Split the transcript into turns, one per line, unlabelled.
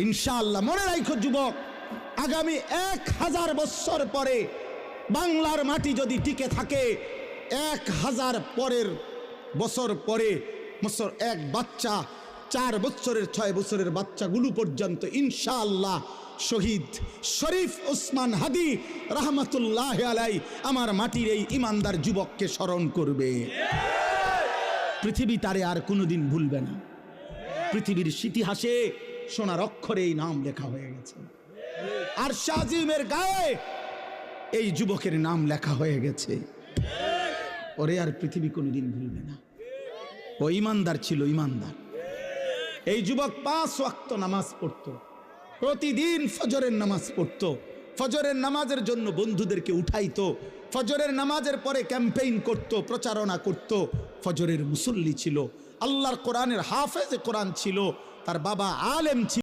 ইনশাআল্লাহ মনে রাখো যুবক, আগামী 1000 বছর পরে বাংলার মাটি যদি টিকে থাকে, 1000 বছর পরে এক বাচ্চা 4 বছরের 6 বছরের বাচ্চাগুলো পর্যন্ত ইনশাআল্লাহ শহীদ শরীফ ওসমান হাদি রহমতুল্লাহ আলাই আমার মাটির এই ইমানদার যুবককে স্মরণ করবে। পৃথিবী তারে আর কোনোদিন ভুলবে না। পৃথিবীর ইতিহাসে সোনার অক্ষরে এই নাম লেখা হয়ে গেছে। আর শাহজিমের গায়ে এই যুবকের নাম লেখা হয়ে গেছে। ওরে আর পৃথিবী কোনোদিন ভুলবে না। ও ইমানদার ছিল, ইমানদার। এই যুবক 5 ওয়াক্ত নামাজ পড়তো, প্রতিদিন ফজরের নামাজ পড়তো, ফজরের নামাজের জন্য বন্ধুদেরকে উঠাইতো, ফজরের নামাজের পরে ক্যাম্পেইন করত, প্রচারণা করত। ফজরের মুসল্লি ছিল, আল্লাহর কোরআনের হাফেজে কোরআন ছিল, তার বাবা আলেম ছিল।